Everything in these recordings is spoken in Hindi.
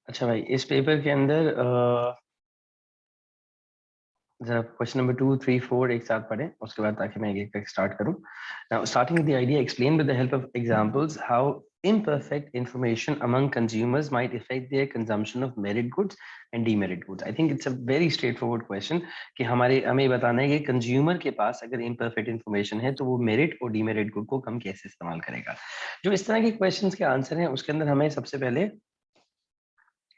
अच्छा भाई, इस पेपर के अंदर जरा क्वेश्चन नंबर 2, 3, 4 एक साथ पढ़ें, उसके बाद ताकि मैं एक एक स्टार्ट करूं. Now starting with the idea, explain with the help of examples how imperfect information among consumers might affect their consumption of merit goods and demerit goods. I think it's a very straightforward question कि हमें बताना है कि कंज्यूमर के पास अगर imperfect information है तो वो मेरिट और डीमेरिट गुड को कम कैसे इस्तेमाल करेगा. जो इस तरह के क्वेश्चंस के आंसर हैं उसके अंदर हमें सबसे पहले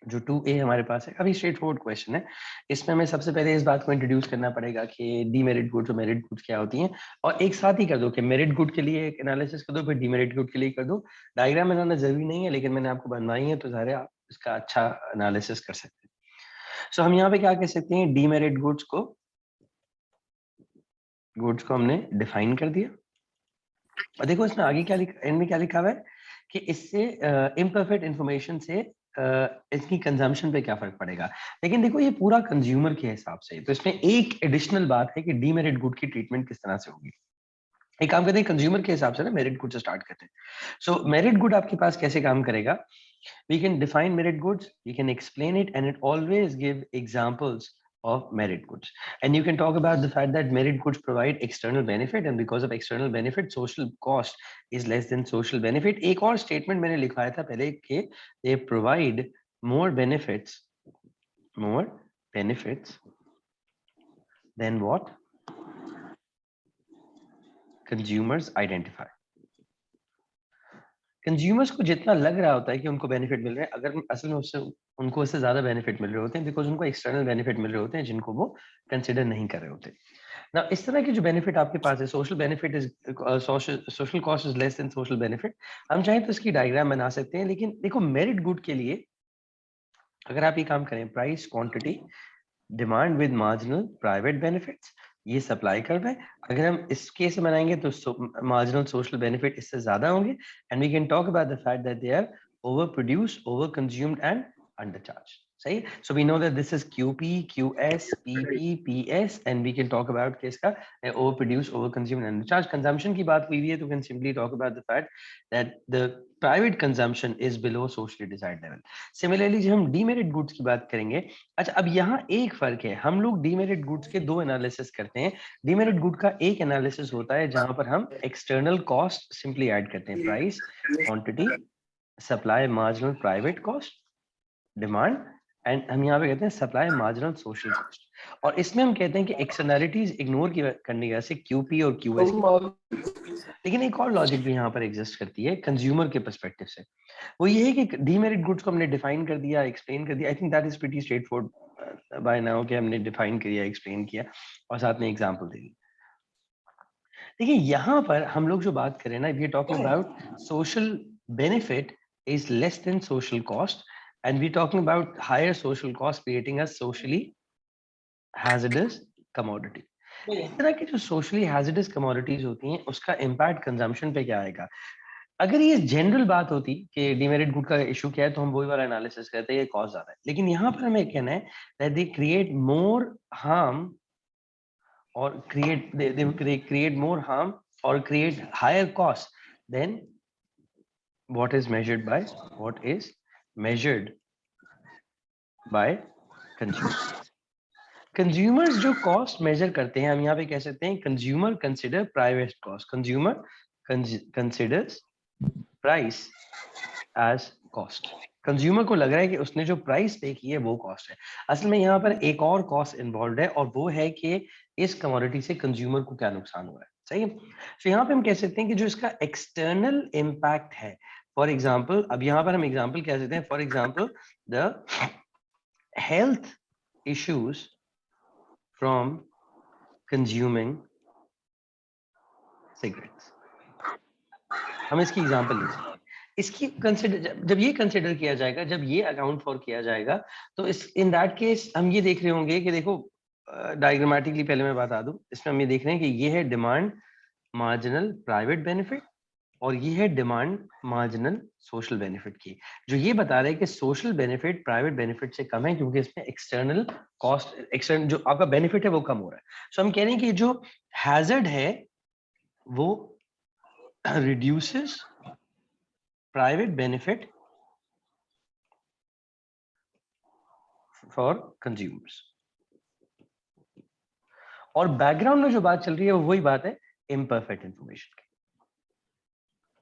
जो 2A हमारे पास है, काफी स्ट्रेट फॉरवर्ड क्वेश्चन है. इसमें हमें सबसे पहले इस बात को इंट्रोड्यूस करना पड़ेगा कि डीमेरिट गुड्स और मेरिट गुड्स क्या होती हैं, और एक साथ ही कर दो कि मेरिट गुड के लिए एक एनालिसिस कर दो, फिर डीमेरिट गुड के लिए कर दो. डायग्राम बनाना जरूरी नहीं है, लेकिन मैंने आपको बनवाई है तो ज़ाहिर है आप इसका अच्छा एनालिसिस कर सकते हैं. सो हम यहाँ पे क्या कह सकते हैं, डीमेरिट गुड्स को हमने डिफाइन कर दिया. और देखो इसमें आगे क्या लिखा, एंड में क्या लिखा हुआ है कि इससे इम्परफेक्ट इंफॉर्मेशन से इसकी कंजम्पशन पे क्या फर्क पड़ेगा. लेकिन देखो ये पूरा कंज्यूमर के हिसाब से, तो इसमें एक एडिशनल बात है कि डीमेरिट गुड की ट्रीटमेंट किस तरह से होगी. एक काम करते हैं कंज्यूमर के हिसाब से ना, मेरिट गुड से स्टार्ट करते हैं. सो मेरिट गुड आपके पास कैसे काम करेगा. We can define merit goods, we can explain it, and it always give examples of merit goods. And you can talk about the fact that merit goods provide external benefit, and because of external benefit, social cost is less than social benefit. एक और statement मैंने लिखवाया था पहले कि they provide more benefits than what consumers identify. Consumers को जितना लग रहा होता है कि उनको बेनिफिट मिल रहे हैं, अगर असल में उससे उनको उससे ज्यादा बेनिफिट मिल रहे होते हैं, बिकॉज उनको एक्सटर्नल बेनिफिट मिल रहे होते हैं जिनको वो कंसिडर नहीं कर रहे होते. ना इस तरह के जो बेनिफिट आपके पास है, social benefit is social cost is less than social benefit. हम चाहें तो इसकी डायग्राम बना सकते हैं, लेकिन देखो मेरिट गुड के लिए अगर आप ये काम करें, price quantity demand with marginal private benefits, ये सप्लाई कर रहे हैं. अगर हम इस केस में बनाएंगे तो मार्जिनल सोशल बेनिफिट इससे ज्यादा होंगे. And we can talk about the fact that they are over produce, over consumed and under charge. सही. So we know that this is QP, QS, PP, PS, and we can talk about case का over produce, over consumed and under charge. Consumption की बात हुई है तो can simply talk about the fact that the private consumption is below socially desired level. Similarly जब हम डीमेरिट गुड्स की बात करेंगे, अच्छा अब यहाँ एक फर्क है, हम लोग डीमेरिट गुड्स के दो एनालिसिस करते हैं. डीमेरिट गुड का एक एनालिसिस होता है जहां पर हम एक्सटर्नल कॉस्ट सिंपली ऐड करते हैं, price quantity supply marginal private cost demand, and हम यहाँ पे कहते हैं सप्लाई मार्जिनल सोशल कॉस्ट. और इसमें हम कहते हैं कि एक्सटर्नलिटीज इग्नोर करने की वजह से QP और QS की. लेकिन एक और लॉजिक भी यहाँ पर एग्जिस्ट करती है कंज्यूमर के पर्सपेक्टिव से. वो ये है कि डीमेरिट गुड्स को हमने डिफाइन कर दिया, एक्सप्लेन कर दिया. I think that is pretty straight forward bye now कि हमने डिफाइन किया, एक्सप्लेन किया और साथ में एग्जांपल दे दी. देखिए यहाँ पर हम लोग जो बात करें ना, we are talking about social benefit is less than social cost, and we talking about higher social cost creating a socially hazardous commodity. इस तरह की जो सोशली हैजर्डस कमोडिटीज होती हैं उसका इम्पैक्ट कंजम्पशन पे क्या आएगा. अगर ये जनरल बात होती कि डिमेरिट गुड का इशू क्या है तो हम वही वाला एनालिसिस करते हैं, ये कॉस्ट ज्यादा है. लेकिन यहाँ पर हमें कहना है that they create more harm or they create more harm or create higher cost than what is measured by consumers. Consumers जो कॉस्ट मेजर करते हैं, हम यहाँ पे कह सकते हैं consumer consider private cost, consumer considers price as cost. Consumer को लग रहा है कि उसने जो प्राइस पे की है वो कॉस्ट है. असल में यहाँ पर एक और कॉस्ट इन्वॉल्व है और वो है कि इस कमोडिटी से कंज्यूमर को क्या नुकसान हुआ है. सही है. तो यहाँ पे हम कह सकते हैं कि जो इसका एक्सटर्नल इम्पैक्ट है, फॉर एग्जाम्पल अब यहाँ पर हम एग्जाम्पल कह सकते हैं, for example the health issues from consuming cigarettes. हम इसकी एग्जाम्पल ले सकते हैं. इसकी कंसिडर जब ये कंसिडर किया जाएगा, जब ये अकाउंट फॉर किया जाएगा, तो इस इन दैट केस हम ये देख रहे होंगे कि देखो डायग्रामेटिकली पहले मैं बता दूं, इसमें हम ये देख रहे हैं कि ये है डिमांड मार्जिनल प्राइवेट बेनिफिट और ये है डिमांड मार्जिनल सोशल बेनिफिट की. जो ये बता रहे हैं कि सोशल बेनिफिट प्राइवेट बेनिफिट से कम है क्योंकि इसमें एक्सटर्नल कॉस्ट, एक्सटर्नल जो आपका बेनिफिट है वो कम हो रहा है. सो हम कह रहे हैं कि जो हैजर्ड है वो reduces private benefit for consumers. और बैकग्राउंड में जो बात चल रही है वो वही बात है इम्परफेक्ट इंफॉर्मेशन की,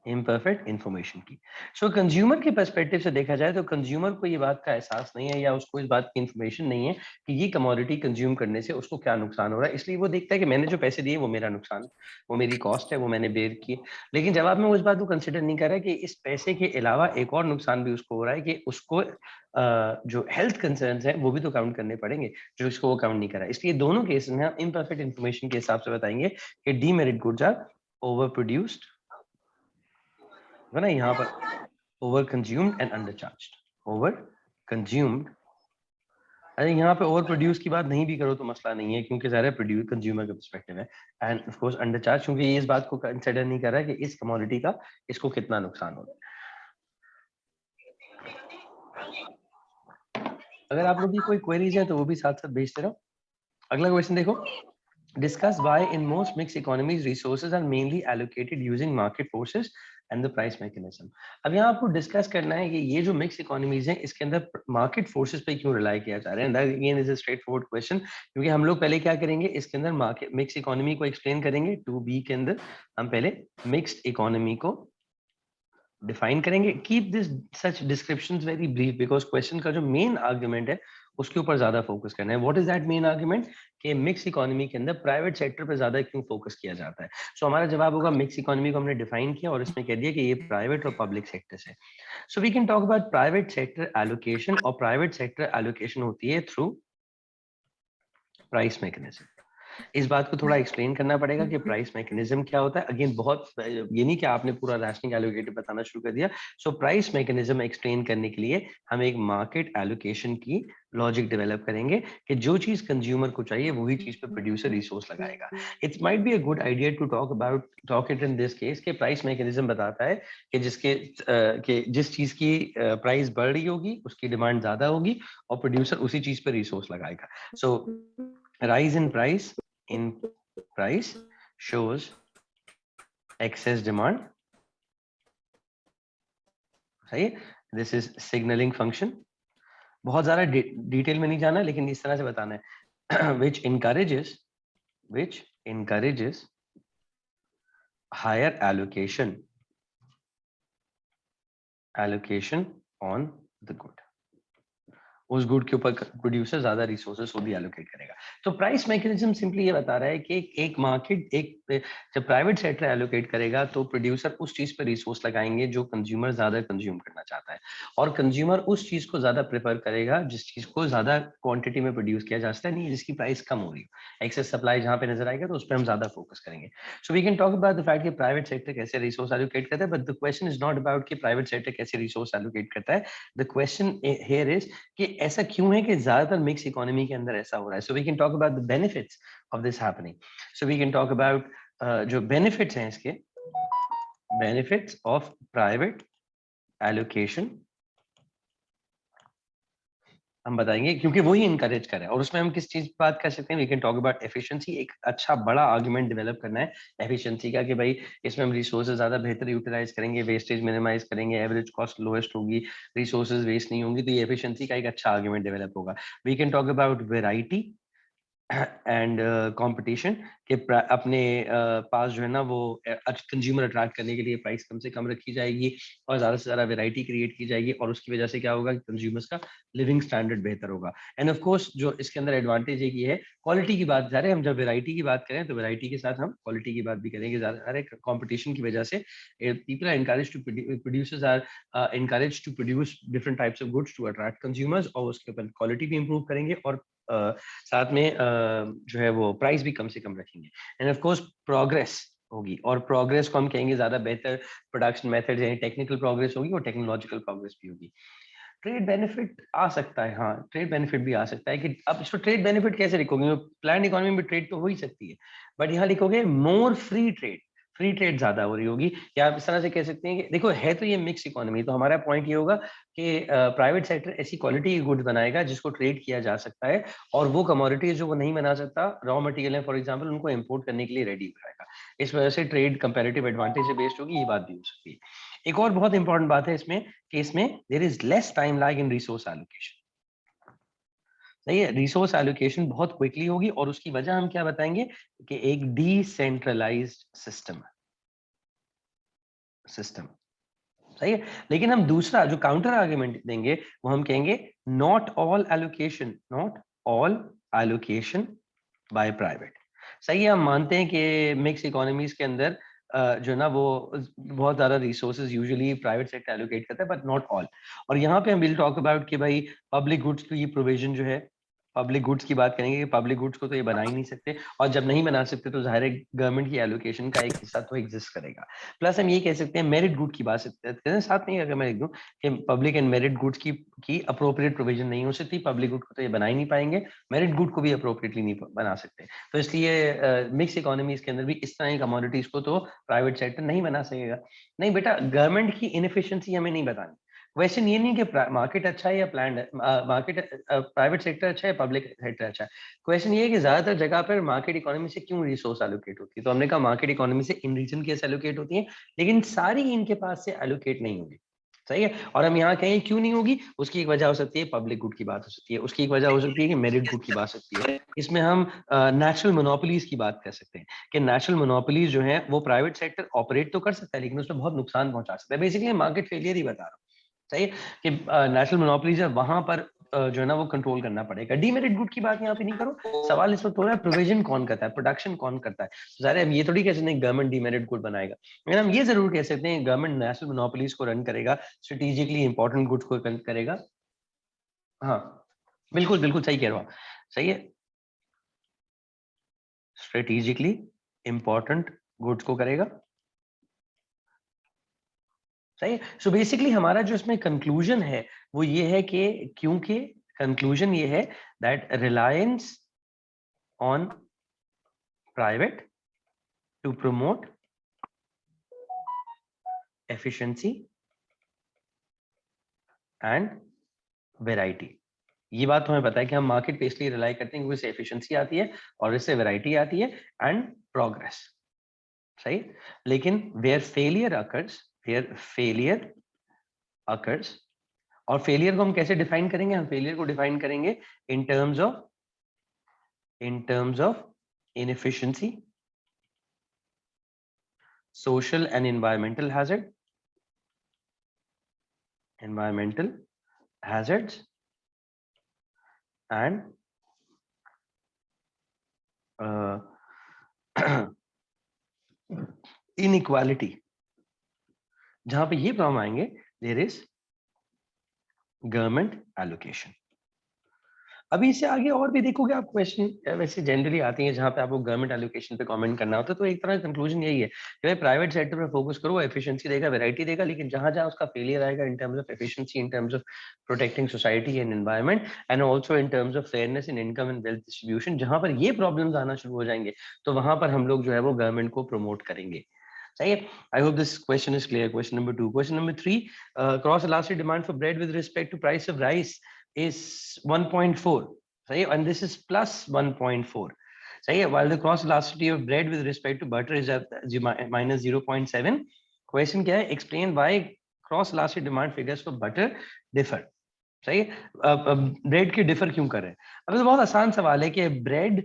इम्परफेक्ट इंफॉर्मेशन की। सो कंज्यूमर के पर्सपेक्टिव से देखा जाए तो कंज्यूमर को ये बात का एहसास नहीं है या उसको इस बात की इंफॉर्मेशन नहीं है कि ये कमोडिटी कंज्यूम करने से उसको क्या नुकसान हो रहा है, इसलिए वो देखता है कि मैंने जो पैसे दिए वो मेरा नुकसान, वो मेरी कॉस्ट है, वो मैंने बेयर की। लेकिन जवाब में उस बात को कंसिडर नहीं कर रहा है कि इस पैसे के अलावा एक और नुकसान भी उसको हो रहा है कि उसको जो हेल्थ कंसर्न्स हैं वो भी तो काउंट करने पड़ेंगे, जो इसको वो काउंट नहीं कर रहा है। इसलिए दोनों केस में हम इम्परफेक्ट इंफॉर्मेशन के हिसाब से बताएंगे कि demerit goods are over produced, है ना, यहाँ पर over consumed and under charged, over consumed. अरे यहाँ पे ओवर प्रोड्यूस की बात नहीं भी करो तो मसला नहीं है, क्योंकि ज़्यादा प्रोड्यूस कंज्यूमर का पर्सपेक्टिव है। And of course under charge, क्योंकि ये इस बात को कंसिडर नहीं कर रहा है कि इस कमोडिटी का इसको कितना नुकसान हो रहा है। अगर आप लोग की कोई क्वेरीज है तो वो भी साथ साथ भेजते रहो। अगला क्वेश्चन देखो, discuss why in most mixed economies resources are mainly allocated using market forces and the price mechanism। अब यहाँ आपको डिस्कस करना है कि ये जो मिक्स इकोनॉमीज हैं इसके अंदर मार्केट फोर्सेस पे क्यों रिलाई किया जा रहा है। That again is a straight forward question, क्योंकि हम लोग पहले क्या करेंगे, इसके अंदर मार्केट मिक्स इकोनॉमी को एक्सप्लेन करेंगे। 2B के अंदर हम पहले मिक्स्ड इकोनॉमी को डिफाइन करेंगे। Keep this such descriptions very brief, because question का जो मेन आर्गुमेंट है उसके ऊपर ज्यादा फोकस करना है। What is that main argument कि मिक्स इकोनॉमी के अंदर प्राइवेट सेक्टर पे ज्यादा क्यों फोकस किया जाता है। सो हमारा जवाब होगा मिक्स इकोनॉमी को हमने डिफाइन किया और इसमें कह दिया कि ये प्राइवेट और पब्लिक सेक्टर से। So we can talk about private sector allocation, और प्राइवेट सेक्टर एलोकेशन होती है थ्रू प्राइस मैकेनिज्म। इस बात को थोड़ा एक्सप्लेन करना पड़ेगा कि प्राइस मैकेनिज्म क्या होता है। अगेन बहुत ये नहीं कि आपने पूरा रैशनिंग एलोकेटेड बताना शुरू कर दिया। सो प्राइस मैकेनिज्म एक्सप्लेन करने के लिए हम एक मार्केट एलोकेशन की लॉजिक डेवलप करेंगे कि जो चीज कंज्यूमर को चाहिए वही चीज पे प्रोड्यूसर रिसोर्स लगाएगा। It's might be a good idea to talk it in this case के प्राइस मैकेनिज्म बताता है कि कि जिस चीज की प्राइस बढ़ रही होगी उसकी डिमांड ज्यादा होगी और प्रोड्यूसर उसी चीज पे रिसोर्स लगाएगा। सो rise in price shows excess demand, सही है। This is signalling function. बहुत ज्यादा डिटेल में नहीं जाना, लेकिन इस तरह से बताना है which encourages higher allocation on the good। उस गुड के ऊपर प्रोड्यूसर ज्यादा रिसोर्सेस को भी एलोकेट करेगा। तो प्राइस मैकेनिज्म सिंपली ये बता रहा है कि एक मार्केट जब प्राइवेट सेक्टर एलोकेट करेगा तो प्रोड्यूसर उस चीज पर रिसोर्स लगाएंगे जो कंज्यूमर ज्यादा कंज्यूम करना चाहता है, और कंज्यूमर उस चीज को ज्यादा प्रेफर करेगा जिस चीज को ज्यादा क्वांटिटी में प्रोड्यूस किया जा सकता है, नहीं जिसकी प्राइस कम हो रही हो। एक्सेस सप्लाई जहां पे नजर आएगा तो उस पर हम ज्यादा फोकस करेंगे। So we can talk about the fact कि प्राइवेट सेक्टर कैसे रिसोर्स एलोकेट करता है, but the question is not about कि प्राइवेट सेक्टर कैसे रिसोर्स एलोकेट करता है। द क्वेश्चन हियर इज कि ऐसा क्यों है कि ज्यादातर मिक्स इकोनॉमी के अंदर ऐसा हो रहा है। So we can talk about the benefits of this happening. So we can talk about जो बेनिफिट्स हैं इसके, बेनिफिट्स ऑफ प्राइवेट एलोकेशन हम बताएंगे, क्योंकि वही इनकरेज करे। और उसमें हम किस चीज की बात कर सकते हैं, we can talk about efficiency. एक अच्छा बड़ा आर्गुमेंट डेवलप करना है एफिशिएंसी का कि भाई इसमें हम रिसोर्सेज ज्यादा बेहतर यूटिलाइज करेंगे, वेस्टेज मिनिमाइज करेंगे, एवरेज कॉस्ट लोएस्ट होगी, रिसोर्सेज वेस्ट नहीं होंगी, तो ये एफिशिएंसी का एक अच्छा आर्गुमेंट डेवलप होगा। We can talk about variety and competition के अपने पास जो है ना वो कंज्यूमर अट्रैक्ट करने के लिए प्राइस कम से कम रखी जाएगी और ज्यादा से ज्यादा वैरायटी क्रिएट की जाएगी, और उसकी वजह से क्या होगा कि कंज्यूमर्स का लिविंग स्टैंडर्ड बेहतर होगा। एंड ऑफ कोर्स जो इसके अंदर एडवांटेज एक ये है, क्वालिटी की बात जा रहे हैं हम, जब वैरायटी की बात करें तो वैरायटी के साथ हम क्वालिटी की बात भी करेंगे। ज्यादा कंपटीशन की वजह से people are encourage to producers are encourage to produce different types of goods to attract consumers, और उसके ऊपर क्वालिटी भी इंप्रूव करेंगे और साथ में जो है वो प्राइस भी कम से कम रखेंगे। एंड ऑफ कोर्स प्रोग्रेस होगी, और प्रोग्रेस को हम कहेंगे ज्यादा बेहतर प्रोडक्शन मेथड, यानी टेक्निकल प्रोग्रेस होगी और टेक्नोलॉजिकल प्रोग्रेस भी होगी। ट्रेड बेनिफिट आ सकता है, हाँ ट्रेड बेनिफिट भी आ सकता है कि अब इसको ट्रेड बेनिफिट कैसे लिखोगे, प्लान इकोनॉमी में ट्रेड तो हो ही सकती है, बट यहाँ लिखोगे more free trade, free trade ज्यादा हो रही होगी। या आप इस तरह से कह सकते हैं कि देखो है तो ये मिक्स इकोनॉमी, तो हमारा पॉइंट ये होगा कि प्राइवेट सेक्टर ऐसी क्वालिटी की गुड्स बनाएगा जिसको ट्रेड किया जा सकता है, और वो कमोडिटीज जो वो नहीं बना सकता, रॉ मटेरियल है फॉर एग्जाम्पल, उनको इम्पोर्ट करने के लिए रेडी हो जाएगा। इस वजह से ट्रेड कंपेरेटिव एडवांटेज से बेस्ड होगी, ये बात भी हो सकती है। एक और बहुत इंपॉर्टेंट बात है इसमें कि इसमें there is less time lag in resource allocation. सही है, रिसोर्स एलोकेशन बहुत क्विकली होगी और उसकी वजह हम क्या बताएंगे कि एक डिसेंट्रलाइज्ड सिस्टम सही है। लेकिन हम दूसरा जो काउंटर आर्गुमेंट देंगे वो हम कहेंगे not all allocation by private. सही है, हम मानते हैं कि मिक्स इकोनॉमीज के अंदर जो है ना वो बहुत ज्यादा resources usually private sector allocate करता है, बट नॉट ऑल। और यहाँ पे हम विल टॉक अबाउट कि भाई पब्लिक गुड्स की प्रोविजन जो है, पब्लिक गुड्स की बात करेंगे कि पब्लिक गुड्स को तो ये बना ही नहीं सकते, और जब नहीं बना सकते तो जाहिर है गवर्नमेंट की एलोकेशन का एक हिस्सा तो एग्जिस्ट करेगा। प्लस हम ये कह सकते हैं मेरिट गुड की बात करते हैं साथ में, अगर मैं लिख दूं कि पब्लिक एंड मेरिट गुड्स की अप्रोप्रिएट प्रोविजन नहीं हो सकती, पब्लिक गुड को तो ये बना ही नहीं पाएंगे, मेरिट गुड को भी अप्रोप्रिएटली नहीं बना सकते। तो इसलिए मिक्स इकोनॉमीज के अंदर भी इस तरह की कमोडिटीज को तो प्राइवेट सेक्टर नहीं बना सकेगा। नहीं बेटा, गवर्नमेंट की इनएफिशिएंसी हमें नहीं बतानी। क्वेश्चन ये नहीं कि मार्केट अच्छा है या प्लान मार्केट, प्राइवेट सेक्टर अच्छा है, पब्लिक सेक्टर अच्छा है। क्वेश्चन ये है कि ज्यादातर जगह पर मार्केट इकोनॉमी से क्यों रिसोर्स एलोकेट होती है। तो हमने कहा मार्केट इकोनॉमी से इन रीजन कैसे एलोकेट होती है, लेकिन सारी इनके पास से एलोकेट नहीं होगी। सही है, और हम यहाँ कहें क्यों नहीं होगी, उसकी एक वजह हो सकती है पब्लिक गुड की बात हो सकती है, उसकी एक वजह हो सकती है कि मेरिट गुड की बात सकती है। इसमें हम नेचुरल मोनोपोलीज की बात कर सकते हैं कि नेचुरल मोनोपोलीज जो है वो प्राइवेट सेक्टर ऑपरेट तो कर सकता है लेकिन उसमें बहुत नुकसान पहुंचा सकता है। बेसिकली मार्केट फेलियर ही बता रहा हूँ। सही है कि नेशनल मोनोपोलीज है, वहां पर जो है ना वो कंट्रोल करना पड़ेगा। डीमेरिट गुड की बात यहाँ पे नहीं करो, सवाल इस वक्त हो रहा है प्रोविजन कौन करता है, प्रोडक्शन कौन करता है। ज़ाहिर है हम ये थोड़ी कह सकते हैं गवर्नमेंट डीमेरिट गुड बनाएगा, लेकिन हम ये जरूर कह सकते हैं गवर्नमेंट नेशनल मोनोपोलीज को रन करेगा, स्ट्रेटेजिकली इंपॉर्टेंट गुड्स को करेगा। हाँ बिल्कुल बिल्कुल सही कह रहे हो आप, सही है, स्ट्रेटेजिकली इंपॉर्टेंट गुड्स को करेगा। सही। सो बेसिकली हमारा जो इसमें कंक्लूजन है वो ये है कि क्योंकि कंक्लूजन ये है that reliance on private to promote efficiency and variety. ये बात तो हमें पता है कि हम मार्केट पे इसलिए रिलाई करते हैं क्योंकि इससे एफिशिएंसी आती है और इससे वैरायटी आती है एंड प्रोग्रेस। सही। लेकिन वेयर फेलियर अकर्स, और फेलियर को हम कैसे डिफाइन करेंगे, हम फेलियर को डिफाइन करेंगे in terms of inefficiency, social and environmental hazards and inequality। जहां पे ये प्रॉब्लम आएंगे देयर इज गवर्नमेंट एलोकेशन। अभी इससे आगे और भी देखोगे आप क्वेश्चन वैसे जनरली आती हैं जहां पे आपको गवर्नमेंट एलोकेशन पे कमेंट करना होता है, तो एक तरह का कंक्लूजन यही है कि भाई प्राइवेट सेक्टर पे फोकस करो, एफिशिएंसी देगा, वैरायटी देगा, लेकिन जहां जहां उसका फेलियर आएगा in terms of efficiency, in terms of protecting society and environment and also in terms of fairness in income and wealth distribution, जहां पर ये प्रॉब्लम्स आना शुरू हो जाएंगे तो वहां पर हम लोग जो है वो गवर्नमेंट को प्रमोट करेंगे। सही है। I hope this question is clear. Question number 2। Question number 3, cross elastic demand for bread with respect to price of rice is 1.4. सही है, and this is plus 1.4. सही है, while the cross elasticity of bread with respect to butter is at minus 0.7. Question क्या है, explain why cross elastic demand figures for butter differ। सही है, ब्रेड के डिफर क्यों कर रहे हैं। अब तो बहुत आसान सवाल है कि ब्रेड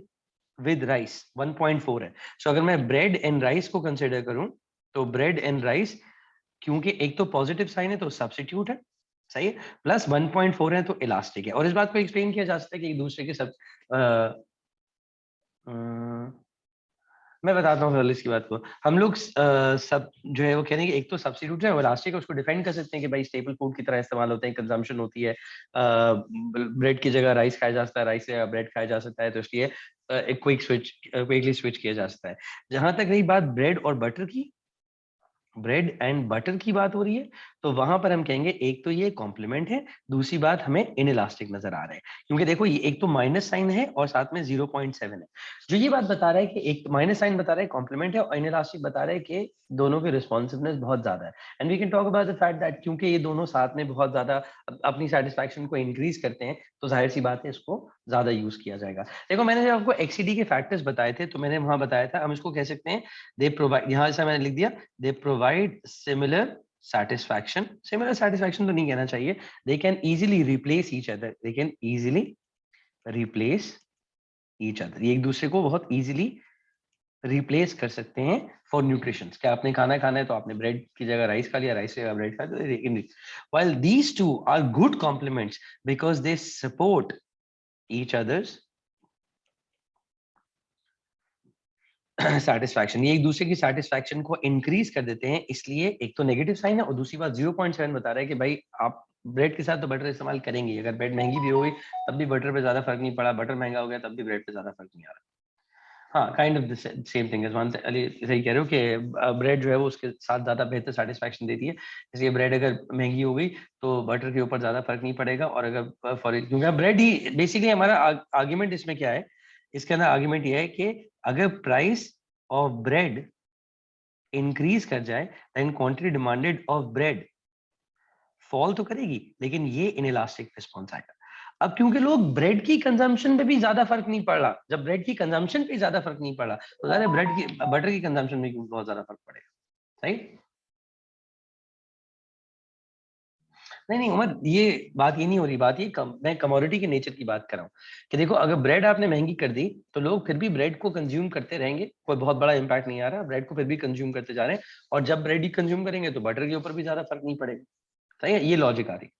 विद राइस 1.4 है, सो अगर मैं ब्रेड एंड राइस को कंसिडर करूं तो ब्रेड एंड राइस, क्योंकि एक तो पॉजिटिव साइन है तो सब्स्टिट्यूट है, सही है, प्लस 1.4 है तो इलास्टिक है। और इस बात को एक्सप्लेन किया जा सकता है कि एक दूसरे के सब मैं बताता हूँ इसकी बात को। हम लोग सब जो है वो कह रहे हैं कि एक तो सब्स्टिट्यूट है और इलास्टिक है, उसको डिफाइन कर सकते हैं कि भाई स्टेपल फूड की तरह इस्तेमाल होते हैं, कंजम्पशन होती है, ब्रेड की जगह राइस खाया जा सकता है, राइस से ब्रेड खाया जा सकता है, तो इसलिए एक क्विकली स्विच किया जा सकता है। जहां तक रही बात ब्रेड और बटर की, ब्रेड एंड बटर की बात हो रही है, तो वहां पर हम कहेंगे एक तो ये कॉम्प्लीमेंट है, दूसरी बात हमें इनइलास्टिक नजर आ रहा है, क्योंकि देखो ये एक तो माइनस साइन है और साथ में 0.7 है, जो ये बात बता रहा है कि एक माइनस साइन बता रहा है कॉम्प्लीमेंट है और इनइलास्टिक बता रहा है कि दोनों की रिस्पॉन्सिवनेस बहुत ज्यादा है। And we can talk about the fact that क्योंकि ये दोनों साथ में बहुत ज्यादा अपनी सेटिस्फैक्शन को इंक्रीज करते हैं, तो जाहिर सी बात है इसको ज्यादा यूज किया जाएगा। देखो मैंने जब आपको एक्सीडी के फैक्टर्स बताए थे तो मैंने वहां बताया था, हम इसको कह सकते हैं दे प्रोवाइड, यहाँ से मैंने लिख दिया they provide similar satisfaction। similar satisfaction तो नहीं कहना चाहिए, they can easily replace each other, they can easily replace each other, ये एक दूसरे को बहुत इजीली रिप्लेस कर सकते हैं फॉर न्यूट्रिशंस। क्या आपने खाना है तो आपने ब्रेड की जगह राइस खा लिया, राइस की जगह ब्रेड खा लिया। While these two are good complements because they support each others satisfaction, ये एक दूसरे की सेटिस्फैक्शन को इंक्रीज कर देते हैं। इसलिए एक तो नेगेटिव साइन है, और दूसरी बात 0.7 बता रहा है कि भाई आप ब्रेड के साथ तो बटर इस्तेमाल करेंगे, अगर ब्रेड महंगी भी हो गई तब भी बटर पे ज्यादा फर्क नहीं पड़ा, बटर महंगा हो गया तब भी ब्रेड पे ज्यादा फर्क नहीं आ रहा। हाँ, kind of the same thing is one. Ali सही कह रहे हो कि ब्रेड जो है वो उसके साथ ज्यादा बेहतर सेटिस्फैक्शन देती है, इसलिए ब्रेड अगर महंगी हो गई तो बटर के ऊपर ज्यादा फर्क नहीं पड़ेगा। और अगर फॉर क्योंकि ब्रेड ही बेसिकली हमारा आर्ग्यूमेंट इसमें क्या है, इसके अंदर आर्ग्यूमेंट ये है कि अगर प्राइस ऑफ ब्रेड इंक्रीज कर जाए then quantity demanded of bread fall तो करेगी, लेकिन ये इनइलास्टिक रिस्पॉन्स आएगा। अब क्योंकि लोग ब्रेड की कंजम्पशन पे भी ज्यादा फर्क नहीं पड़ रहा, जब ब्रेड की कंजम्पशन पे ज्यादा फर्क नहीं पड़ रहा तो ज्यादा ब्रेड की बटर की कंजम्पशन में क्यों बहुत ज्यादा फर्क पड़ेगा। सही? नहीं उमर, ये बात ये नहीं हो रही, बात ये मैं कमोडिटी के नेचर की बात कर रहा हूँ कि देखो अगर ब्रेड आपने महंगी कर दी तो लोग फिर भी ब्रेड को कंज्यूम करते रहेंगे, कोई बहुत बड़ा इंपैक्ट नहीं आ रहा, ब्रेड को फिर भी कंज्यूम करते जा रहे हैं, और जब ब्रेड ही कंज्यूम करेंगे तो बटर के ऊपर भी ज्यादा फर्क नहीं पड़ेगा। सही है, ये लॉजिक आ रही।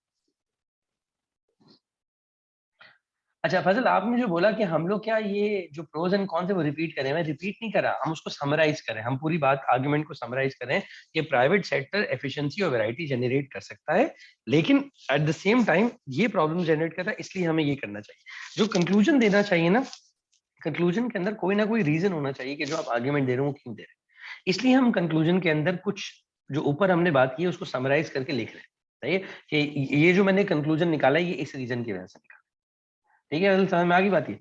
अच्छा फजल, आपने जो बोला कि हम लोग क्या ये जो प्रोज एंड कॉन्स है वो रिपीट करें, मैं रिपीट नहीं कर रहा, हम उसको समराइज करें, हम पूरी बात आर्गुमेंट को समराइज करें कि प्राइवेट सेक्टर एफिशिएंसी और वैरायटी जनरेट कर सकता है, लेकिन एट द सेम टाइम ये प्रॉब्लम जनरेट कर रहा है, इसलिए हमें ये करना चाहिए। जो कंक्लूजन देना चाहिए ना, कंक्लूजन के अंदर कोई ना कोई रीजन होना चाहिए कि जो आप आर्ग्यूमेंट दे रहे हो क्यों दे रहे हैं, इसलिए हम कंक्लूजन के अंदर कुछ जो ऊपर हमने बात की है उसको समराइज करके लिख रहे हैं। सही है कि ये जो मैंने कंक्लूजन निकाला है ये इस रीजन की वजह से निकाला। ठीक है, समझ में आ गई बात ये?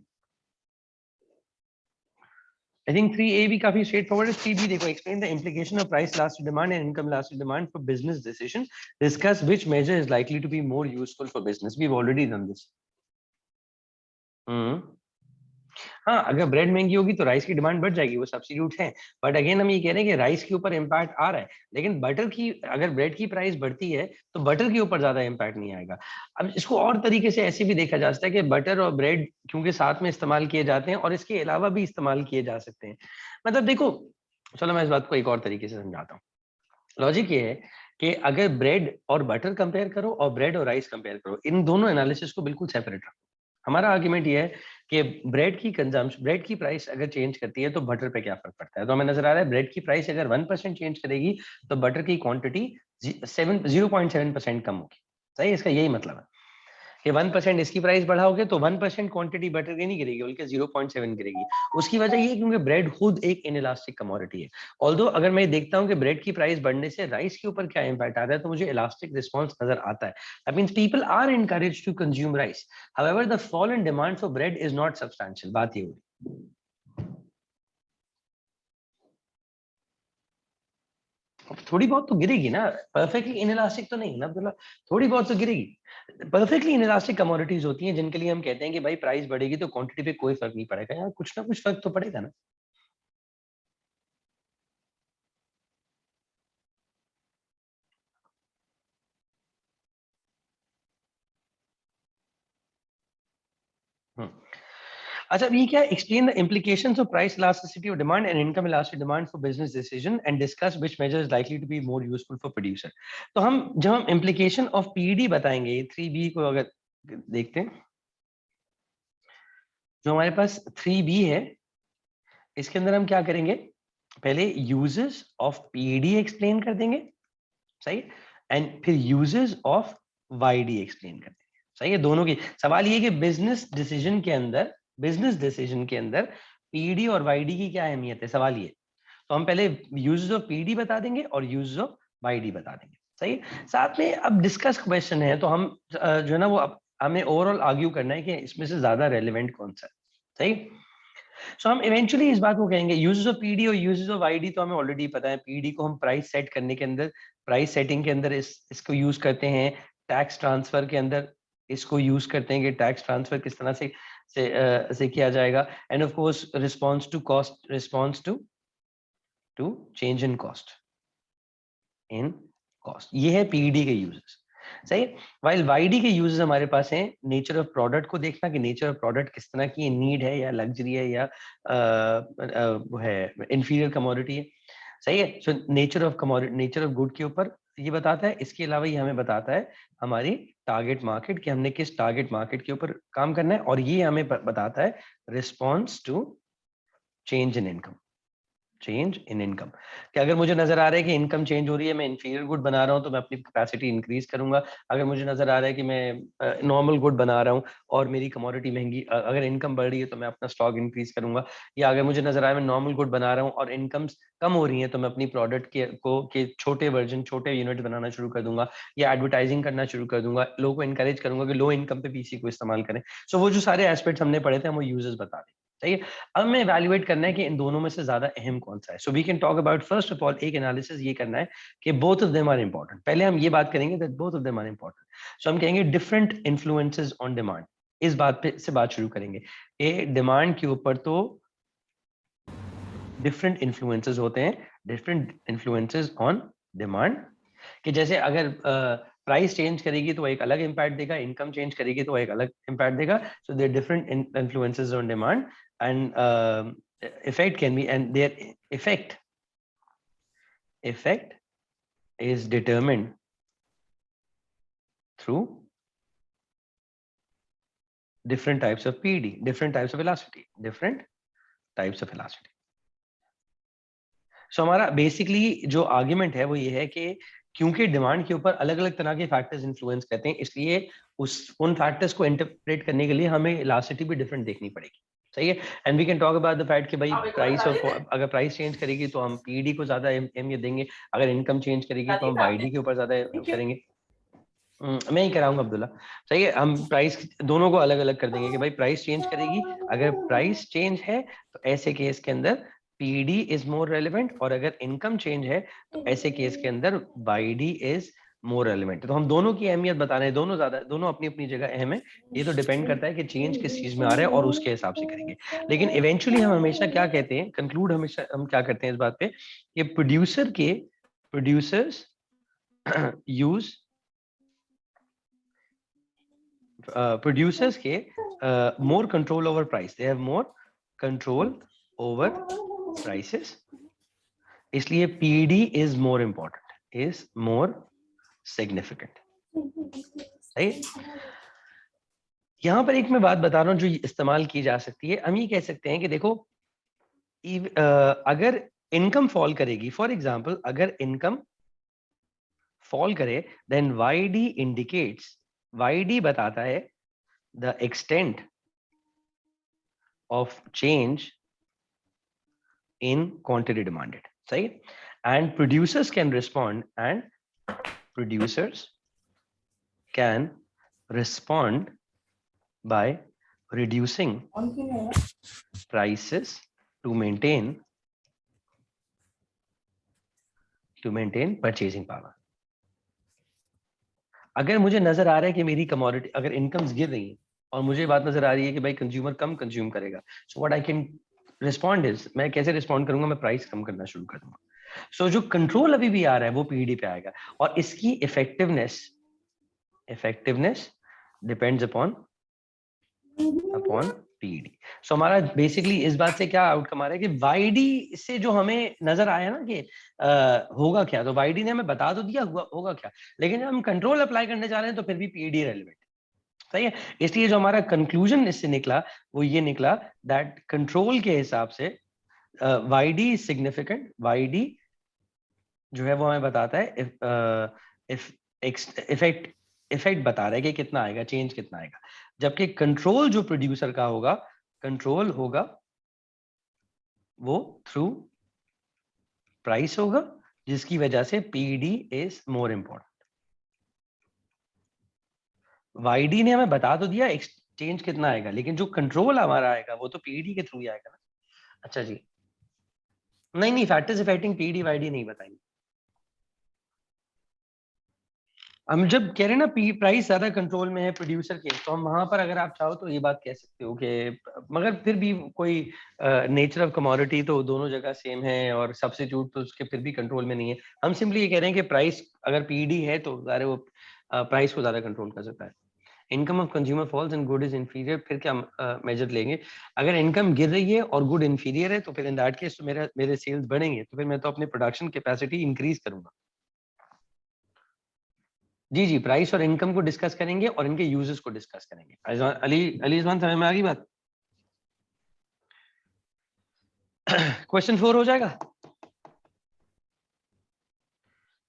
I think 3A भी काफी straightforward है। 3B देखो, explain the implication of price elastic demand and income elastic demand for business decision. Discuss which measure is likely to be more useful for business. We've already done this. हम्म। हाँ, अगर ब्रेड महंगी होगी तो राइस की डिमांड बढ़ जाएगी, वो सब्स्टिट्यूट है। बट अगेन हम ये कह रहे हैं कि राइस के ऊपर इम्पैक्ट आ रहा है, लेकिन बटर की अगर ब्रेड की प्राइस बढ़ती है तो बटर के ऊपर ज्यादा इम्पैक्ट नहीं आएगा। अब इसको और तरीके से ऐसे भी देखा जा सकता है कि बटर और ब्रेड क्योंकि साथ में इस्तेमाल किए जाते हैं और इसके अलावा भी इस्तेमाल किए जा सकते हैं। मतलब देखो, चलो मैं इस बात को एक और तरीके से समझाता हूँ। लॉजिक ये है कि अगर ब्रेड और बटर कंपेयर करो और ब्रेड और राइस कंपेयर करो, इन दोनों एनालिसिस को बिल्कुल सेपरेट रखो। हमारा आर्ग्यूमेंट ये है कि ब्रेड की कंजम्पशन, ब्रेड की प्राइस अगर चेंज करती है तो बटर पे क्या फर्क पड़ता है। तो हमें नजर आ रहा है ब्रेड की प्राइस अगर 1% चेंज करेगी तो बटर की क्वांटिटी 0.7% कम होगी। सही, इसका यही मतलब है कि 1% इसकी प्राइस बढ़ाओगे तो 1% क्वांटिटी बटर की नहीं गिरेगी बल्कि 0.7 गिरेगी। उसकी वजह ये है क्योंकि ब्रेड खुद एक इनइलास्टिक कमोडिटी है। ऑल्दो अगर मैं देखता हूँ कि ब्रेड की प्राइस बढ़ने से राइस के ऊपर क्या इंपैक्ट आ रहा है तो मुझे इलास्टिक रिस्पॉन्स नजर आता है। That means people are encouraged to consume rice, however the fall in demand for bread is not substantial. बात ये हुई। थोड़ी बहुत तो गिरेगी ना, परफेक्टली इनइलास्टिक तो नहीं ना, मतलब थोड़ी बहुत तो गिरेगी। परफेक्टली इनइलास्टिक कमोडिटीज होती हैं जिनके लिए हम कहते हैं कि भाई प्राइस बढ़ेगी तो क्वांटिटी पे कोई फर्क नहीं पड़ेगा, यार कुछ ना कुछ फर्क तो पड़ेगा ना। हम्म। अच्छा, अब ये क्या, explain the implications of price elasticity of demand and income elastic demand for business decision and discuss which measure is likely to be more useful for producer। तो हम जब हम implication of PED बताएंगे, 3B को अगर देखते हैं, जो हमारे पास 3B है इसके अंदर हम क्या करेंगे, पहले यूजेस ऑफ पीडी एक्सप्लेन कर देंगे। सही, एंड फिर यूजेस ऑफ वाईडी एक्सप्लेन कर देंगे। सही है, दोनों की सवाल ये कि बिजनेस डिसीजन के अंदर पीडी और वाईडी की क्या अहमियत है, सवाल ये। तो हम पहले यूजेस ऑफ पीडी बता देंगे और यूजेस ऑफ वाईडी बता देंगे। सही, साथ में अब डिस्कस क्वेश्चन है तो हम जो है ना वो हमें ओवरऑल आर्ग्यू करना है कि इसमें से ज्यादा रेलिवेंट कौन सा है। सही, सो हम इवेंचुअली इस बात को कहेंगे यूजेस ऑफ पीडी और यूजेस ऑफ आईडी तो हमें ऑलरेडी पता है। पीडी को हम प्राइस सेट करने के अंदर, प्राइस सेटिंग के अंदर इसको यूज करते हैं। टैक्स ट्रांसफर के अंदर इसको यूज करते हैं कि टैक्स ट्रांसफर किस तरह से किया जाएगा। And of course response to cost, response to change in cost, ये है पीडी के यूजेस। सही है। वाइल वाईडी के यूजेस हमारे पास हैं, नेचर ऑफ प्रोडक्ट को देखना कि नेचर ऑफ प्रोडक्ट किस तरह की नीड है, या लग्जरी है, या वो है इंफीरियर कमोडिटी है। सही है। So nature of commodity, nature of good के ऊपर ये बताता है। इसके अलावा ये हमें बताता है हमारी टारगेट मार्केट, कि हमने किस टारगेट मार्केट के ऊपर काम करना है, और ये हमें बताता है response to change in income, change in income. कि अगर मुझे नजर आ रहा है कि इनकम चेंज हो रही है, मैं इंफीरियर गुड बना रहा हूं, तो मैं अपनी कैपेसिटी इंक्रीज करूंगा। अगर मुझे नजर आ रहा है कि मैं नॉर्मल गुड बना रहा हूं और मेरी कमोडिटी महंगी, अगर इनकम बढ़ रही है तो मैं अपना स्टॉक इंक्रीज करूंगा। या अगर मुझे नजर आ रहा है मैं नॉर्मल गुड बना रहा हूं और इनकम्स कम हो रही है, तो मैं अपनी प्रोडक्ट के छोटे वर्जन, छोटे यूनिट बनाना शुरू कर दूंगा, या एडवर्टाइजिंग करना शुरू कर दूंगा, लोगों को इनकरेज करूंगा कि लो इनकम पे पीसी को इस्तेमाल करें। सो वो जो सारे एस्पेक्ट्स हमने पढ़े थे, हम वो यूजर्स बता दें। सही है। अब मैं इवैल्यूएट करना है कि इन दोनों में से ज्यादा अहम कौन सा है। So we can talk about, first of all एक एनालिसिस ये करना है कि both of them are important. पहले हम ये बात करेंगे that both of them are important. So हम कहेंगे डिफरेंट इन्फ्लुएंसेस ऑन डिमांड। इस बात पे से बात शुरू करेंगे कि डिमांड के ऊपर तो डिफरेंट इन्फ्लुएंसेस होते हैं, डिफरेंट इन्फ्लुएंसेस ऑन डिमांड। कि जैसे अगर प्राइस चेंज करेगी तो एक अलग इम्पैक्ट देगा, इनकम चेंज करेगी तो एक अलग इम्पैक्ट देगा। So there different influences on demand, and effect can be, and their effect is determined through different types of PD, different types of elasticity, different types of elasticity. So हमारा बेसिकली जो आर्ग्यूमेंट है वो ये है कि क्योंकि डिमांड के ऊपर अलग अलग तरह के फैक्टर्स इन्फ्लुएंस करते हैं, इसलिए उन फैक्टर्स को इंटरप्रेट करने के लिए हमें इलास्टिसिटी भी डिफरेंट देखनी पड़ेगी। सही है। And we can talk about the fact कि भाई प्राइस, और अगर प्राइस चेंज करेगी तो हम पीडी को ज्यादा अहमियत देंगे, अगर इनकम चेंज करेगी तो हम वाईडी के ऊपर ज्यादा करेंगे। मैं ही कराऊंगा अब्दुल्ला। सही है। हम प्राइस दोनों को अलग अलग कर देंगे कि भाई प्राइस चेंज करेगी, अगर प्राइस चेंज है तो ऐसे केस के अंदर पीडी इज मोर रेलिवेंट, और अगर इनकम चेंज है तो ऐसे केस के अंदर वाईडी इज मोर रेलिवेंट। तो हम दोनों की अहमियत बता रहे हैं, दोनों अपनी अपनी जगह अहम है। ये तो डिपेंड करता है कि चेंज किस चीज में आ रहा है और उसके हिसाब से करेंगे। लेकिन इवेंचुअली हम हमेशा क्या कहते हैं, कंक्लूड हमेशा हम क्या करते हैं इस बात पे कि प्रोड्यूसर्स यूज producers के more control over price, they have more control over prices, इसलिए PD is more important, is more significant। सही। यहाँ पर एक मैं बात बता रहा हूँ जो इस्तेमाल की जा सकती है। हम ये कह सकते हैं कि देखो, अगर इनकम फॉल करेगी, फॉर एग्जाम्पल अगर इनकम फॉल करे, देन YD इंडिकेट्स, YD बताता है the extent of change in quantity demanded। सही। and producers can respond by reducing prices to maintain purchasing power। अगर मुझे नजर आ रहा है कि मेरी कमोडिटी, अगर इनकम्स गिर रही है और मुझे बात नजर आ रही है कि भाई कंज्यूमर कम कंज्यूम करेगा, so what I can respond is, मैं कैसे रिस्पॉन्ड करूंगा, मैं प्राइस कम करना शुरू कर दूंगा। सो जो कंट्रोल अभी भी आ रहा है वो पीडी पे आएगा, और इसकी इफेक्टिवनेस डिपेंड्स अपॉन पीडी। सो हमारा बेसिकली इस बात से क्या आउटकम आ रहा है कि वाईडी से जो हमें नजर आया ना कि होगा क्या, तो वाईडी ने हमें बता तो दिया होगा क्या, लेकिन जब हम कंट्रोल अप्लाई करने जा रहे हैं तो फिर भी पीडी रेलिवेंट। सही है। इसलिए जो हमारा कंक्लूजन इससे निकला वो ये निकला दैट कंट्रोल के हिसाब से वाईडी इज सिग्निफिकेंट। वाईडी जो है वो हमें बताता है इफेक्ट बता रहा है कि कितना आएगा, चेंज कितना आएगा। जबकि कंट्रोल जो प्रोड्यूसर का होगा, कंट्रोल होगा वो थ्रू प्राइस होगा, जिसकी वजह से पीडी इज मोर इंपॉर्टेंट। वाईडी ने हमें बता तो दिया एक्सचेंज कितना आएगा, लेकिन जो कंट्रोल हमारा आएगा वो तो पीडी के थ्रू ही आएगा ना। अच्छा जी, नहीं फैक्टर्स इफेक्टिंग पीडी वाईडी नहीं बताएंगे। हम जब कह रहे हैं ना प्राइस ज्यादा कंट्रोल में है प्रोड्यूसर के, तो हम वहां पर अगर आप चाहो तो ये बात कह सकते हो कि, मगर फिर भी कोई नेचर ऑफ कमोडिटी तो दोनों जगह सेम है, और सब्स्टिट्यूट तो उसके फिर भी कंट्रोल में नहीं है। हम सिंपली ये कह रहे हैं कि प्राइस अगर पीडी है तो सारे वो प्राइस को ज्यादा कंट्रोल कर सकता है। Income of consumer falls and good is inferior, फिर क्या मेजर लेंगे? अगर इनकम गिर रही है और गुड इंफीरियर है तो फिर इन दैट केस तो मेरे सेल्स बढ़ेंगे, तो फिर मैं तो अपने प्रोडक्शन कैपेसिटी इंक्रीज करूंगा। जी जी, प्राइस और इनकम को डिस्कस करेंगे और इनके यूजेस को डिस्कस करेंगे। अली अली इज़मान समझ में आ गई बात? क्वेश्चन 4 हो जाएगा।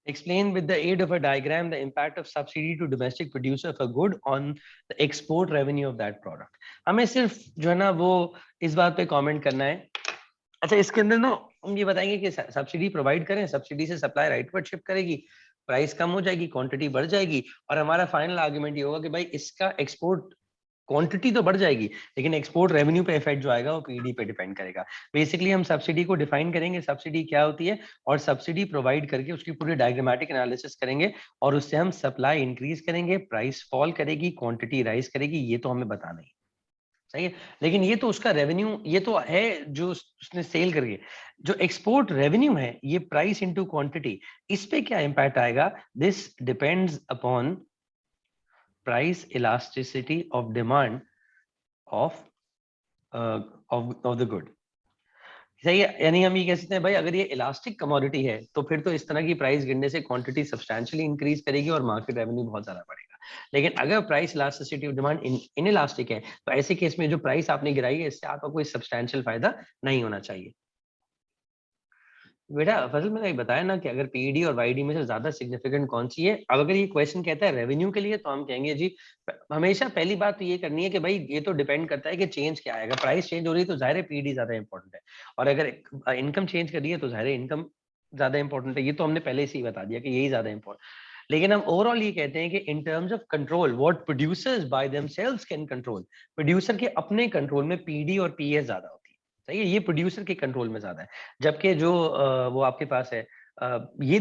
Explain with the aid of a diagram the impact of subsidy to domestic producer of a good on the export revenue of that product. हमें सिर्फ जो है ना वो इस बात पे कमेंट करना है। अच्छा, इसके अंदर ना हम ये बताएंगे कि सब्सिडी प्रोवाइड करें, सब्सिडी से सप्लाई राइट पर शिप करेगी, प्राइस कम हो जाएगी, क्वांटिटी बढ़ जाएगी, और हमारा फाइनल आर्गुमेंट ये होगा कि भाई इसका एक्सपोर्ट क्वांटिटी तो बढ़ जाएगी लेकिन एक्सपोर्ट रेवेन्यू पे इफेक्ट जो आएगा वो पीडी पे डिपेंड करेगा। बेसिकली हम सब्सिडी को डिफाइन करेंगे, सब्सिडी क्या होती है, और सब्सिडी प्रोवाइड करके उसकी पूरी डायग्रामेटिक एनालिसिस करेंगे, और उससे हम सप्लाई इंक्रीज करेंगे, प्राइस फॉल करेगी, क्वांटिटी राइज करेगी, ये तो हमें बताना ही सही है। लेकिन ये तो उसका रेवेन्यू, ये तो है जो उसने सेल करके। जो एक्सपोर्ट रेवेन्यू है ये प्राइस इनटू क्वांटिटी, इस पे क्या इंपैक्ट आएगा? This depends upon price elasticity of demand of the good। सही है, यानी हम ये कह सकते हैं भाई अगर ये इलास्टिक कमोडिटी है तो फिर तो इस तरह की प्राइस गिरने से क्वांटिटी सब्सटेंशियली इंक्रीज करेगी और मार्केट रेवेन्यू बहुत ज्यादा बढ़ेगा। लेकिन अगर price elasticity of demand inelastic है तो ऐसे केस में जो प्राइस आपने गिराई है इससे आपका कोई सब्सटेंशियल फायदा नहीं होना चाहिए। बेटा फजल, मैंने एक बताया ना कि अगर पीईडी और वाईडी में से ज्यादा सिग्निफिकेंट कौन सी है। अब अगर ये क्वेश्चन कहता है रेवेन्यू के लिए तो हम कहेंगे जी हमेशा पहली बात तो ये करनी है कि भाई ये तो डिपेंड करता है कि चेंज क्या आएगा। प्राइस चेंज हो रही है तो जाहिर है पीईडी ज्यादा इंपॉर्टेंट है, और अगर इनकम चेंज कर रही है तो जाहिर है इनकम ज्यादा इंपॉर्टेंट है। ये तो हमने पहले से ही बता दिया कि यही ज्यादा इंपॉर्टेंट। लेकिन हम ओवरऑल ये कहते हैं कि in terms of control what producers by themselves can control, producer के अपने कंट्रोल में पीडी और पीएस ज्यादा होती है। सही है, ये प्रोड्यूसर के कंट्रोल में ज्यादा है। जबकि जो वो आपके पास है ये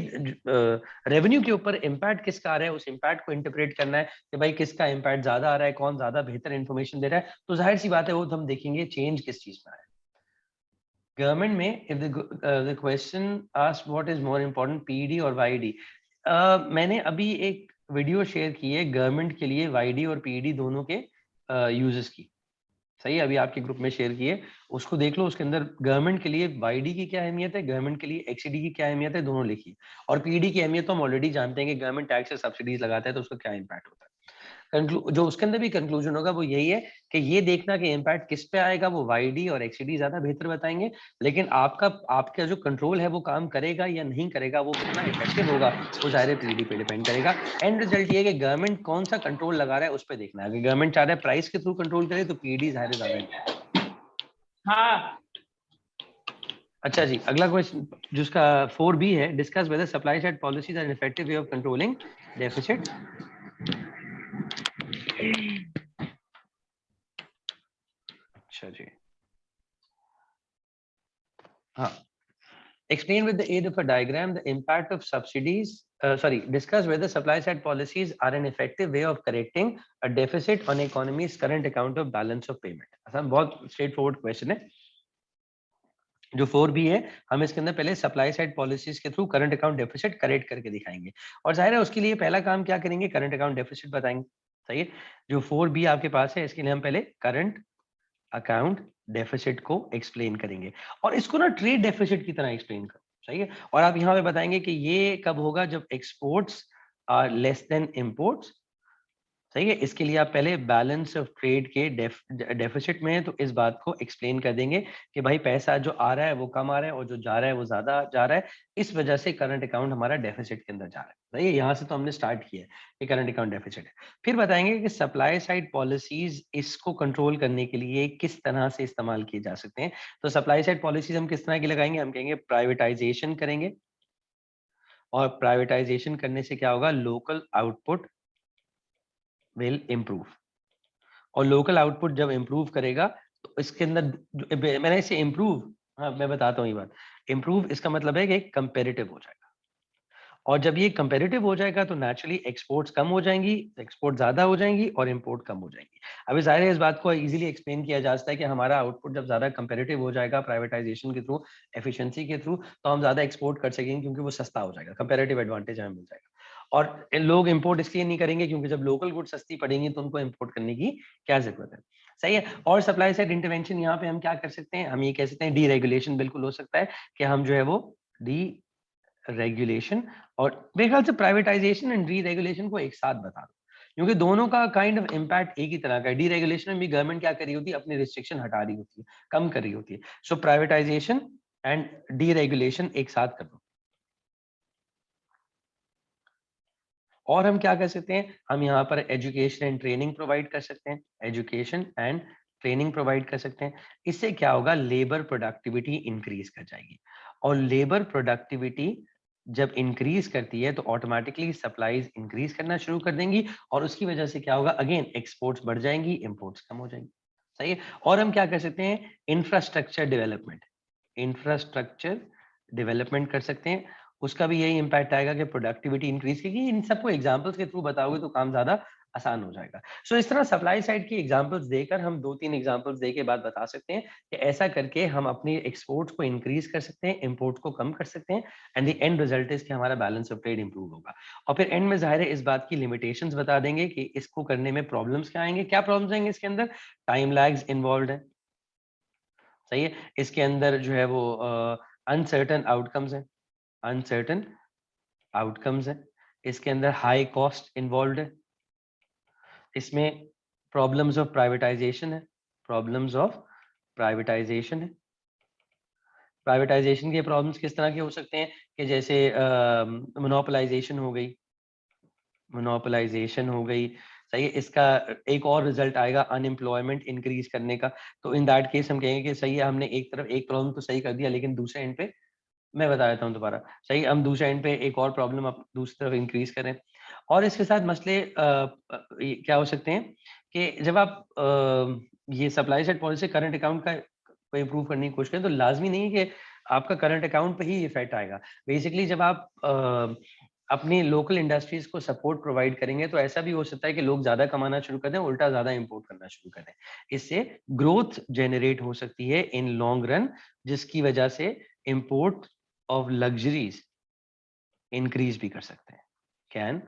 रेवेन्यू के ऊपर इम्पैक्ट किसका आ रहा है, उस इम्पैक्ट को इंटरप्रेट करना है कि भाई किसका इम्पैक्ट ज्यादा आ रहा है, कौन ज्यादा बेहतर इंफॉर्मेशन दे रहा है। तो जाहिर सी बात है वो तो हम देखेंगे चेंज किस चीज में आ रहा है। गवर्नमेंट में if the question asked what is more important PD और वाईडी, मैंने अभी एक वीडियो शेयर की है गवर्नमेंट के लिए वाईडी और पीडी दोनों के यूजेस की। सही है, अभी आपके ग्रुप में शेयर किए, उसको देख लो। उसके अंदर गवर्नमेंट के लिए वाईडी की क्या अहमियत है, गवर्नमेंट के लिए एक्सडी की क्या अहमियत है, दोनों लिखिए। और पीडी की अहमियत तो हम ऑलरेडी जानते हैं कि गवर्नमेंट टैक्स से सब्सिडीज लगाता है तो उसका क्या इम्पैक्ट होता है। जो उसके अंदर भी कंक्लूजन होगा वो यही है कि ये देखना कि इम्पैक्ट किस पे आएगा, वो वाईडी और एक्सडी ज्यादा बेहतर बताएंगे। लेकिन आपका जो कंट्रोल है वो काम करेगा या नहीं करेगा, वो कितना इफेक्टिव होगा, वो जाहिर पीडी पे डिपेंड करेगा। एंड रिजल्ट ये कि गवर्नमेंट कौन सा कंट्रोल लगा रहा है उस पर देखना है। अगर गवर्नमेंट चाह रहा है प्राइस के थ्रू कंट्रोल करे तो पीडी जाहिर ज्यादा। हाँ, अच्छा जी, अगला क्वेश्चन जिसका 4B है, discuss whether supply side policies are an effective way of controlling deficit. अच्छा जी, हाँ, explain with the aid of a diagram the impact of subsidies, discuss whether supply side policies are an effective way of correcting a deficit on economy's current account of balance of payment। अच्छा, बहुत स्ट्रेट फॉरवर्ड क्वेश्चन है। जो 4B है हम इसके अंदर पहले सप्लाई साइड पॉलिसीज के through current account deficit correct करके दिखाएंगे, और जाहिर है उसके लिए पहला काम क्या करेंगे, करंट अकाउंट डेफिसिट बताएंगे। सही है, जो 4B आपके पास है इसके लिए हम पहले करंट अकाउंट डेफिसिट को एक्सप्लेन करेंगे, और इसको ना ट्रेड डेफिसिट की तरह एक्सप्लेन करो। सही है, और आप यहाँ पे बताएंगे कि ये कब होगा, जब exports are less than imports. सही है, इसके लिए आप पहले बैलेंस ऑफ ट्रेड के डेफिसिट में है तो इस बात को एक्सप्लेन कर देंगे कि भाई पैसा जो आ रहा है वो कम आ रहा है और जो जा रहा है वो ज्यादा जा रहा है, इस वजह से करंट अकाउंट हमारा डेफिसिट के अंदर जा रहा है। सही है, यहाँ से तो हमने स्टार्ट किया है कि करंट अकाउंट डेफिसिट है। फिर बताएंगे कि सप्लाई साइड पॉलिसीज इसको कंट्रोल करने के लिए किस तरह से इस्तेमाल किए जा सकते हैं। तो सप्लाई साइड पॉलिसीज हम किस तरह की लगाएंगे, हम कहेंगे प्राइवेटाइजेशन करेंगे, और प्राइवेटाइजेशन करने से क्या होगा, लोकल आउटपुट विल इम्प्रूव, और लोकल आउटपुट जब इम्प्रूव करेगा तो इसके अंदर मैंने इसे इम्प्रूव, हाँ मैं बताता हूँ ये बात। इम्प्रूव इसका मतलब है कि कंपेरेटिव हो जाएगा, और जब ये कंपेरेटिव हो जाएगा तो नेचुरली एक्सपोर्ट्स कम हो जाएंगी, एक्सपोर्ट ज्यादा हो जाएंगी और इंपोर्ट कम हो जाएंगी। अभी जाहिर है इस बात को इजीली एक्सप्लेन किया जा सकता है कि हमारा आउटपुट जब ज्यादा कंपेरेटिव हो जाएगा प्राइवेटाइजेशन के थ्रू, एफिशिएंसी के थ्रू, तो हम ज्यादा एक्सपोर्ट कर सकेंगे क्योंकि वो सस्ता हो जाएगा, कंपेरेटिव एडवांटेज हमें मिल जाएगा। और लोग इंपोर्ट इसलिए नहीं करेंगे क्योंकि जब लोकल गुड सस्ती पड़ेंगी तो उनको इंपोर्ट करने की क्या जरूरत है। सही है। और सप्लाई साइड इंटरवेंशन यहाँ पे हम क्या कर सकते हैं, हम ये कह सकते हैं डी रेगुलेशन बिल्कुल हो सकता है कि हम जो है वो डी रेगुलेशन, और मेरे ख्याल से प्राइवेटाइजेशन एंड री रेगुलेशन को एक साथ बता दो, क्योंकि दोनों का काइंड ऑफ इम्पैक्ट एक ही तरह का है। डी रेगुलेशन में भी गवर्नमेंट क्या कर रही होती है, अपनी रिस्ट्रिक्शन हटा रही होती है, कम कर रही होती है। सो प्राइवेटाइजेशन एंड डी रेगुलेशन एक साथ कर दो। और हम क्या कर सकते हैं, हम यहाँ पर एजुकेशन एंड ट्रेनिंग प्रोवाइड कर सकते हैं, एजुकेशन एंड ट्रेनिंग प्रोवाइड कर सकते हैं। इससे क्या होगा, लेबर प्रोडक्टिविटी इंक्रीज कर जाएगी, और लेबर प्रोडक्टिविटी जब इंक्रीज करती है तो ऑटोमेटिकली सप्लाईज इंक्रीज करना शुरू कर देंगी, और उसकी वजह से क्या होगा, अगेन एक्सपोर्ट्स बढ़ जाएंगी, इंपोर्ट्स कम हो जाएंगी। सही है। और हम क्या कर सकते हैं, इंफ्रास्ट्रक्चर डेवलपमेंट, इंफ्रास्ट्रक्चर डेवलपमेंट कर सकते हैं। उसका भी यही इम्पैक्ट आएगा कि प्रोडक्टिविटी इंक्रीज की। इन सबको एग्जांपल्स के थ्रू बताओगे तो काम ज्यादा आसान हो जाएगा। सो इस तरह सप्लाई साइड की एग्जांपल्स देकर हम 2-3 एग्जांपल्स देके बाद बता सकते हैं कि ऐसा करके हम अपनी एक्सपोर्ट्स को इंक्रीज कर सकते हैं, इंपोर्ट को कम कर सकते हैं, and the end result is कि हमारा बैलेंस ऑफ ट्रेड इंप्रूव होगा। और फिर एंड में जाहिर है इस बात की लिमिटेशंस बता देंगे कि इसको करने में प्रॉब्लम्स क्या आएंगे। क्या प्रॉब्लम्स आएंगे इसके अंदर, टाइम लैग्स इन्वॉल्व है। सही है। इसके अंदर जो है वो अनसर्टन आउटकम्स है, अनसर्टन आउटकम्स है। इसके अंदर हाई कॉस्ट इन्वॉल्व है। इसमें प्रॉब्लम्स ऑफ प्राइवेटाइजेशन है, प्रॉब्लम्स ऑफ प्राइवेटाइजेशन है। प्राइवेटाइजेशन के प्रॉब्लम्स किस तरह के हो सकते हैं कि जैसे मोनोपोलाइजेशन हो गई, मोनोपोलाइजेशन हो गई। सही है। इसका एक और रिजल्ट आएगा अनएम्प्लॉयमेंट इंक्रीज करने का। तो इन दैट केस हम कहेंगे कि सही है, हमने एक तरफ एक प्रॉब्लम तो सही कर दिया, लेकिन दूसरे एंड पे मैं बता देता हूँ दोबारा। सही, हम दूसरे एंड पे एक और प्रॉब्लम आप दूसरी तरफ इंक्रीज करें। और इसके साथ मसले क्या हो सकते हैं कि जब आप ये supply side policy current account का को इम्प्रूव करने की कोशिश करें तो लाजमी नहीं है कि आपका करंट अकाउंट पे ही इफेक्ट आएगा। बेसिकली जब आप अपनी लोकल इंडस्ट्रीज को सपोर्ट प्रोवाइड करेंगे तो ऐसा भी हो सकता है कि लोग ज्यादा कमाना शुरू कर दें, उल्टा ज्यादा इंपोर्ट करना शुरू कर दें। इससे ग्रोथ जनरेट हो सकती है इन लॉन्ग रन, जिसकी वजह से इंपोर्ट ऑफ लग्जरीज इंक्रीज भी कर सकते हैं, कैन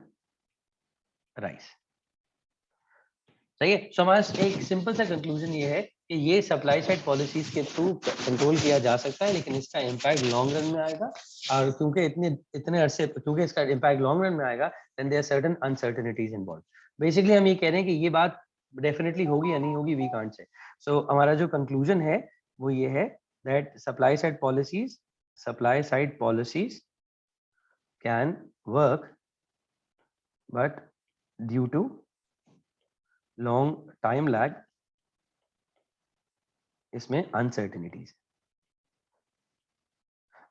राइस। सही है। सो हमारा एक सिंपल सा कंक्लूजन ये है कि ये सप्लाई साइड पॉलिसीज के थ्रू कंट्रोल किया जा सकता है, लेकिन इसका इम्पैक्ट लॉन्ग रन में आएगा। और क्योंकि इतने इतने अरसे, क्योंकि इसका इम्पैक्ट लॉन्ग रन में आएगा, then there are certain uncertainties involve. Basically हम ये कह रहे हैं कि ये बात डेफिनेटली होगी या नहीं होगी, वी कांट से। सो हमारा जो कंक्लूजन है वो ये है that supply side policies can work, but due to long time lag इसमें अनसर्टेनिटीज।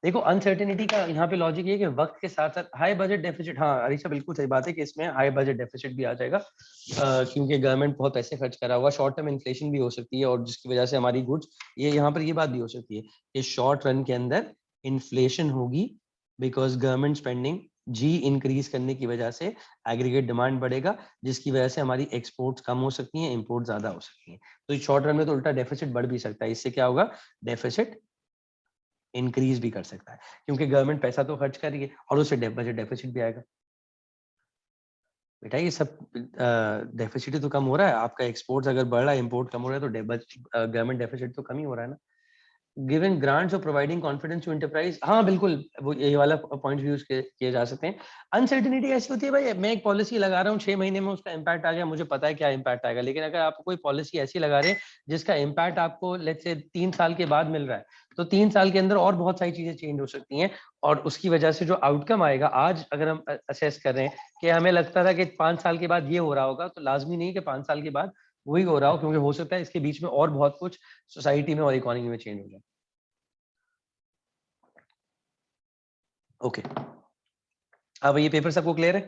देखो अनसर्टेनिटी का यहाँ पे लॉजिक ये है कि वक्त के साथ साथ हाई बजट डेफिसिट, हाँ अरीशा बिल्कुल सही बात है कि इसमें हाई बजट डेफिसिट भी आ जाएगा, क्योंकि गवर्नमेंट बहुत पैसे खर्च करा हुआ, शॉर्ट टर्म इन्फ्लेशन भी हो सकती है, और जिसकी वजह से हमारी गुड्स, ये यहाँ पर ये बात भी हो सकती है कि शॉर्ट रन के अंदर इन्फ्लेशन होगी, because government spending G increase करने की वजह से एग्रीगेट डिमांड बढ़ेगा, जिसकी वजह से हमारी एक्सपोर्ट्स कम हो सकती हैं, इंपोर्ट ज्यादा हो सकती हैं। तो शॉर्ट रन में तो उल्टा डेफिसिट बढ़ भी सकता है। इससे क्या होगा, डेफिसिट इंक्रीज भी कर सकता है, क्योंकि गवर्नमेंट पैसा तो खर्च कर रही है और उससे बजट डेफिसिट भी आएगा। बेटा ये सब डेफिसिट तो कम हो रहा है, आपका एक्सपोर्ट्स अगर बढ़ रहा है, इंपोर्ट कम हो रहा है, तो गवर्नमेंट डेफिसिट तो कम ही हो रहा है ना। गिवन ग्रांट्स और प्रोवाइडिंग कॉन्फिडेंस टू एंटरप्राइज, हाँ बिल्कुल वो ये वाला पॉइंट यूज किए जा सकते हैं। अनसर्टेनिटी ऐसी होती है भाई, मैं एक पॉलिसी लगा रहा हूँ 6 महीने में उसका इम्पैक्ट आ गया, मुझे पता है क्या इम्पैक्ट आएगा, लेकिन अगर आप कोई पॉलिसी ऐसी लगा रहे हैं जिसका इम्पैक्ट आपको लेट्स से 3 साल के बाद मिल रहा है, तो 3 साल के अंदर और बहुत सारी चीजें चेंज हो सकती हैं, और उसकी वजह से जो आउटकम आएगा, आज अगर हम असेस कर रहे हैं कि हमें लगता था कि 5 साल के बाद ये हो रहा होगा, तो लाजमी नहीं कि 5 साल के बाद वही हो रहा हो, क्योंकि हो सकता है इसके बीच में और बहुत कुछ सोसाइटी में और इकोनॉमी में चेंज हो जाए। ओके, अब ये पेपर सबको क्लियर है?